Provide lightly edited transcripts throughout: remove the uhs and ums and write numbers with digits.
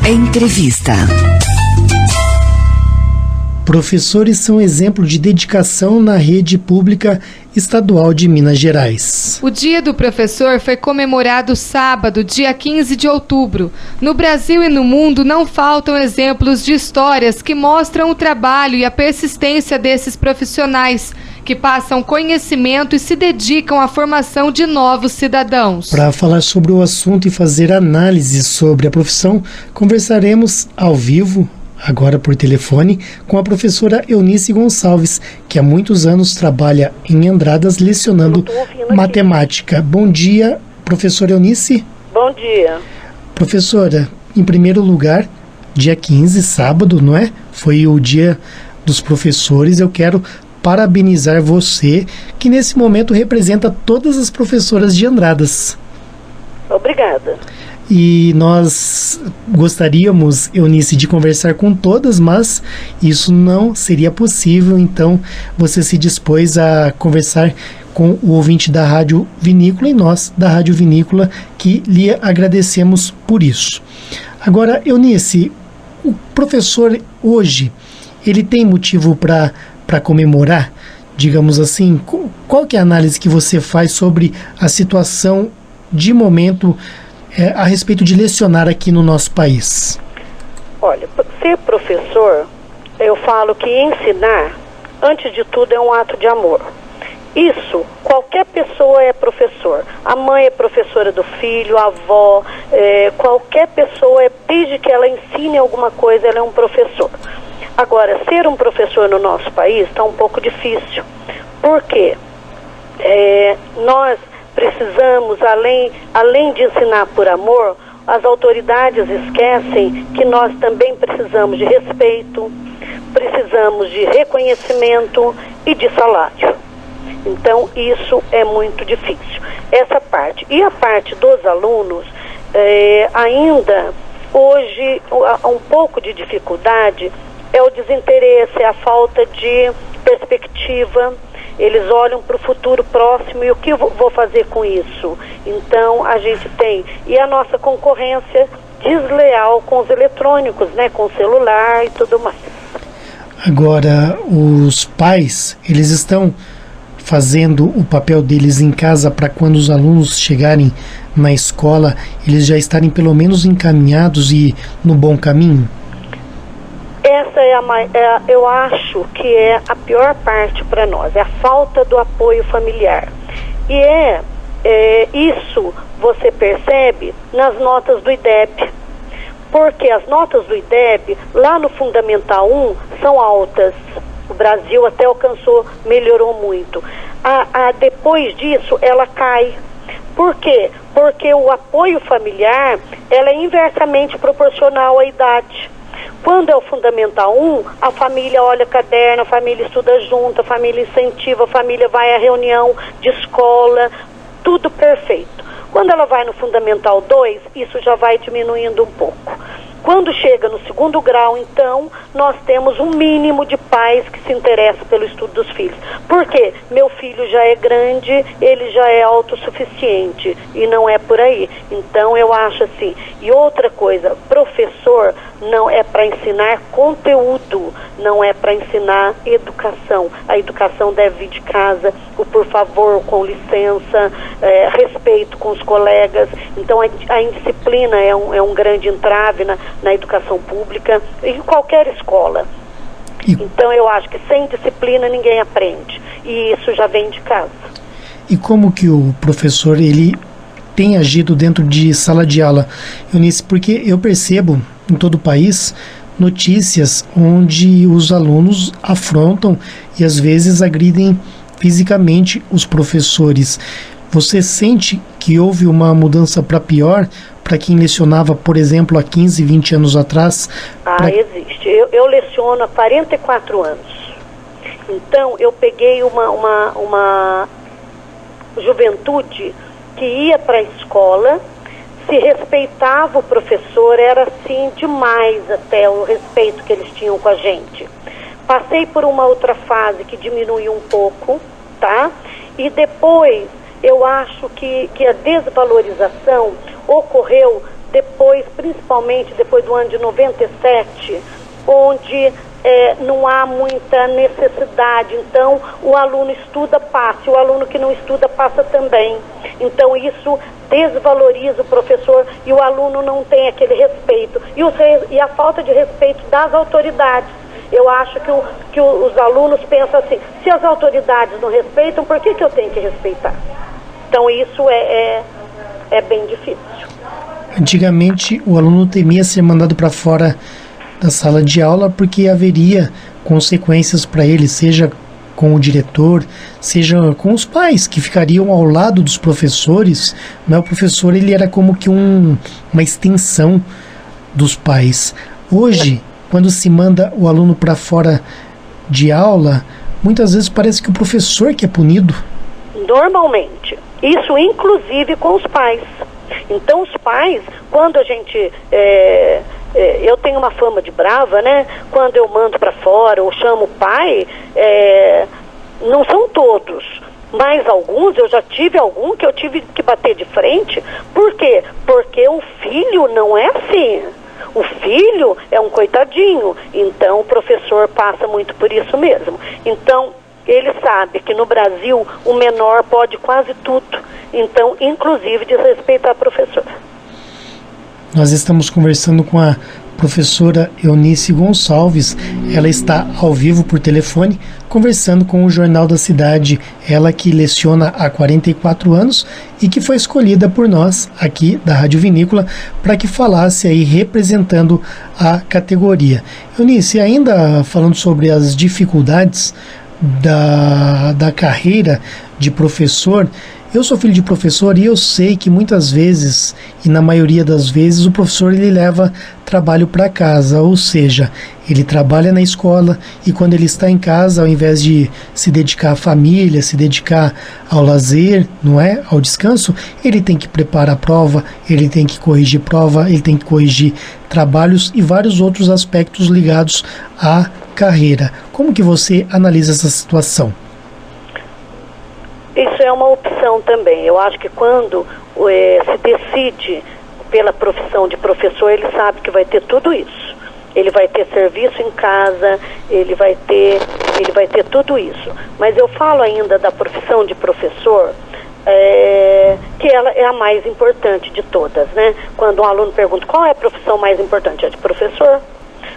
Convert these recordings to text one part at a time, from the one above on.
Entrevista. Professores são exemplo de dedicação na rede pública estadual de Minas Gerais. O Dia do Professor foi comemorado sábado, dia 15 de outubro. No Brasil e no mundo não faltam exemplos de histórias que mostram o trabalho e a persistência desses profissionais, que passam conhecimento e se dedicam à formação de novos cidadãos. Para falar sobre o assunto e fazer análise sobre a profissão, conversaremos ao vivo, agora por telefone, com a professora Eunice Gonçalves, que há muitos anos trabalha em Andradas lecionando matemática. Bom dia, professora Eunice. Bom dia. Professora, em primeiro lugar, dia 15, sábado, não é? Foi o dia dos professores. Eu quero parabenizar você, que nesse momento representa todas as professoras de Andradas. Obrigada. E nós gostaríamos, Eunice, de conversar com todas, mas isso não seria possível, então você se dispôs a conversar com o ouvinte da Rádio Vinícola e nós, da Rádio Vinícola, que lhe agradecemos por isso. Agora, Eunice, o professor hoje, ele tem motivo para comemorar, digamos assim? Qual que é a análise que você faz sobre a situação de momento a respeito de lecionar aqui no nosso país? Olha, ser professor, eu falo que ensinar, antes de tudo, é um ato de amor. Isso, qualquer pessoa é professor. A mãe é professora do filho, a avó, qualquer pessoa, desde que ela ensine alguma coisa, ela é um professor. Agora, ser um professor no nosso país está um pouco difícil. Por quê? Nós precisamos, além de ensinar por amor, as autoridades esquecem que nós também precisamos de respeito, precisamos de reconhecimento e de salário. Então, isso é muito difícil. Essa parte. E a parte dos alunos, ainda, hoje, um pouco de dificuldade é o desinteresse, é a falta de perspectiva. Eles olham para o futuro próximo e o que eu vou fazer com isso? Então, a gente tem. E a nossa concorrência desleal com os eletrônicos, né? Com o celular e tudo mais. Agora, os pais, eles estão fazendo o papel deles em casa para quando os alunos chegarem na escola, eles já estarem pelo menos encaminhados e no bom caminho? Essa eu acho que é a pior parte para nós, é a falta do apoio familiar. E isso você percebe nas notas do IDEB, porque as notas do IDEB, lá no Fundamental 1, são altas. O Brasil até melhorou muito. Depois disso, ela cai. Por quê? Porque o apoio familiar, ela é inversamente proporcional à idade. Quando é o Fundamental 1, a família olha caderno, a família estuda junto, a família incentiva, a família vai à reunião de escola, tudo perfeito. Quando ela vai no Fundamental 2, isso já vai diminuindo um pouco. Quando chega no segundo grau, então, nós temos um mínimo de pais que se interessam pelo estudo dos filhos. Por quê? Meu filho já é grande, ele já é autossuficiente, e não é por aí. Então, eu acho assim. E outra coisa, professor não é para ensinar conteúdo, não é para ensinar educação. A educação deve vir de casa, o por favor, com licença, respeito com os colegas. Então, a indisciplina é um grande entrave na educação pública e em qualquer escola. Então eu acho que sem disciplina ninguém aprende, e isso já vem de casa. E como que o professor ele tem agido dentro de sala de aula, Eunice? Porque eu percebo em todo o país notícias onde os alunos afrontam e às vezes agridem fisicamente os professores. Você sente que houve uma mudança para pior para quem lecionava, por exemplo, há 15, 20 anos atrás? Existe. Eu leciono há 44 anos. Então, eu peguei uma juventude que ia para a escola, se respeitava o professor, era assim demais até o respeito que eles tinham com a gente. Passei por uma outra fase que diminuiu um pouco, tá? E depois eu acho que a desvalorização ocorreu depois, principalmente depois do ano de 97, onde não há muita necessidade. Então, o aluno estuda, passa, e o aluno que não estuda, passa também. Então, isso desvaloriza o professor e o aluno não tem aquele respeito. E a falta de respeito das autoridades. Eu acho que os alunos pensam assim, se as autoridades não respeitam, por que eu tenho que respeitar? Então, isso é bem difícil. Antigamente, o aluno temia ser mandado para fora da sala de aula porque haveria consequências para ele, seja com o diretor, seja com os pais, que ficariam ao lado dos professores. Mas o professor, ele era como que uma extensão dos pais. Hoje, quando se manda o aluno para fora de aula, muitas vezes parece que o professor que é punido. Normalmente. Isso inclusive com os pais. Então os pais, quando a gente... eu tenho uma fama de brava, né? Quando eu mando para fora ou chamo o pai, não são todos, mas alguns, eu já tive algum que eu tive que bater de frente. Por quê? Porque o filho não é assim. O filho é um coitadinho, então o professor passa muito por isso mesmo. Então, ele sabe que no Brasil o menor pode quase tudo, então, inclusive, desrespeitar a professora. Nós estamos conversando com a professora Eunice Gonçalves. Ela está ao vivo por telefone, conversando com o Jornal da Cidade. Ela que leciona há 44 anos e que foi escolhida por nós, aqui da Rádio Vinícola, para que falasse aí representando a categoria. Eunice, ainda falando sobre as dificuldades da carreira de professor, eu sou filho de professor e eu sei que muitas vezes, e na maioria das vezes, o professor ele leva trabalho para casa, ou seja, ele trabalha na escola e quando ele está em casa, ao invés de se dedicar à família, se dedicar ao lazer, não é? Ao descanso, ele tem que preparar a prova, ele tem que corrigir prova, ele tem que corrigir trabalhos e vários outros aspectos ligados à carreira. Como que você analisa essa situação? Isso é uma opção também. Eu acho que quando se decide pela profissão de professor, ele sabe que vai ter tudo isso. Ele vai ter serviço em casa, ele vai ter tudo isso. Mas eu falo ainda da profissão de professor, que ela é a mais importante de todas, né? Quando um aluno pergunta qual é a profissão mais importante, é de professor.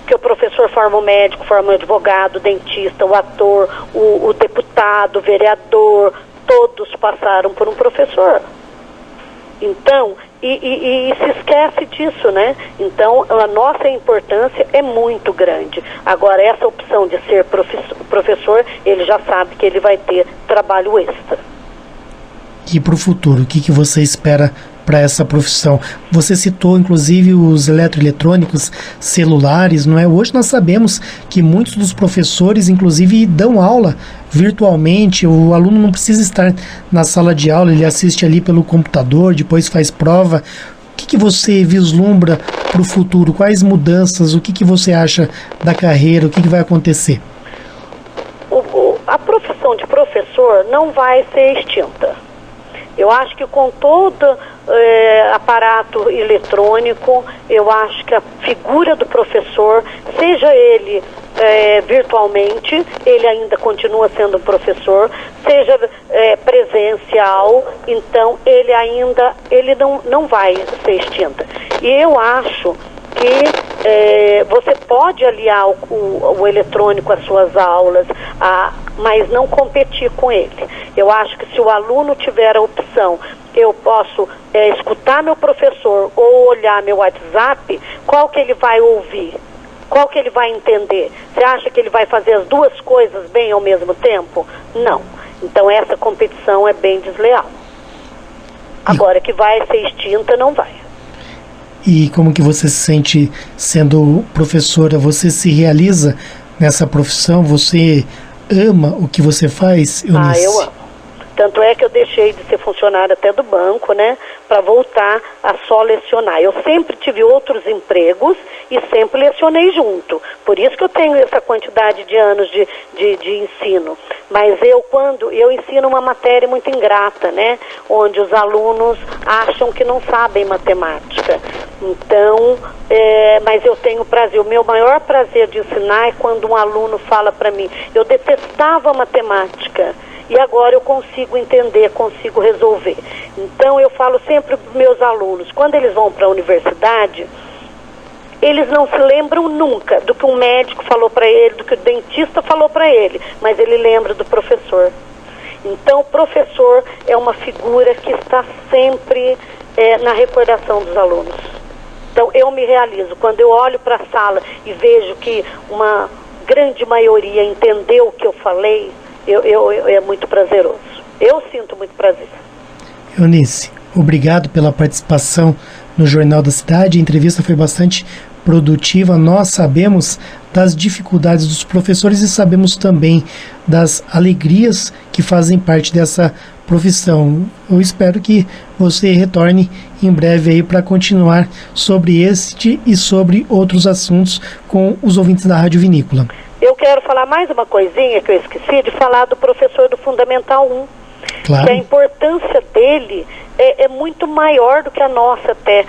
Porque o professor forma o médico, forma o advogado, o dentista, o ator, o deputado, o vereador, todos passaram por um professor. Então, e se esquece disso, né? Então, a nossa importância é muito grande. Agora, essa opção de ser professor, ele já sabe que ele vai ter trabalho extra. E para o futuro, o que você espera para essa profissão? Você citou inclusive os eletroeletrônicos, celulares, não é? Hoje nós sabemos que muitos dos professores inclusive dão aula virtualmente, o aluno não precisa estar na sala de aula, ele assiste ali pelo computador, depois faz prova. O que você vislumbra para o futuro? Quais mudanças? O que você acha da carreira? O que vai acontecer? A profissão de professor não vai ser extinta. Eu acho que com todo aparato eletrônico, eu acho que a figura do professor, seja ele virtualmente, ele ainda continua sendo um professor, seja presencial, então ele não vai ser extinta. E eu acho que você pode aliar o eletrônico às suas aulas, mas não competir com ele. Eu acho que se o aluno tiver a opção, eu posso escutar meu professor ou olhar meu WhatsApp, qual que ele vai ouvir? Qual que ele vai entender? Você acha que ele vai fazer as duas coisas bem ao mesmo tempo? Não. Então essa competição é bem desleal. Agora, que vai ser extinta, não vai. E como que você se sente sendo professora? Você se realiza nessa profissão? Você ama o que você faz, Eunice? Eu amo. Tanto é que eu deixei de ser funcionária até do banco, né, para voltar a só lecionar. Eu sempre tive outros empregos e sempre lecionei junto. Por isso que eu tenho essa quantidade de anos de ensino. Mas quando eu ensino uma matéria muito ingrata, né, onde os alunos acham que não sabem matemática. Então, mas eu tenho prazer. O meu maior prazer de ensinar é quando um aluno fala para mim: eu detestava matemática e agora eu consigo entender, consigo resolver. Então eu falo sempre para os meus alunos, quando eles vão para a universidade, eles não se lembram nunca do que um médico falou para ele, do que o dentista falou para ele, mas ele lembra do professor. Então o professor é uma figura que está sempre na recordação dos alunos. Então eu me realizo quando eu olho para a sala e vejo que uma grande maioria entendeu o que eu falei. É muito prazeroso. Eu sinto muito prazer. Eunice, obrigado pela participação no Jornal da Cidade. A entrevista foi bastante produtiva. Nós sabemos das dificuldades dos professores e sabemos também das alegrias que fazem parte dessa profissão. Eu espero que você retorne em breve aí para continuar sobre este e sobre outros assuntos com os ouvintes da Rádio Vinícola. Eu quero falar mais uma coisinha que eu esqueci de falar do professor do Fundamental 1. Claro. Que a importância dele é muito maior do que a nossa até.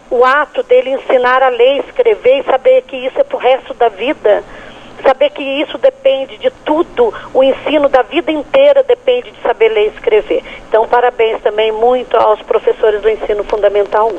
O ato dele ensinar a ler, escrever e saber que isso é pro resto da vida. Saber que isso depende de tudo, o ensino da vida inteira depende de saber ler e escrever. Então, parabéns também muito aos professores do ensino fundamental 1.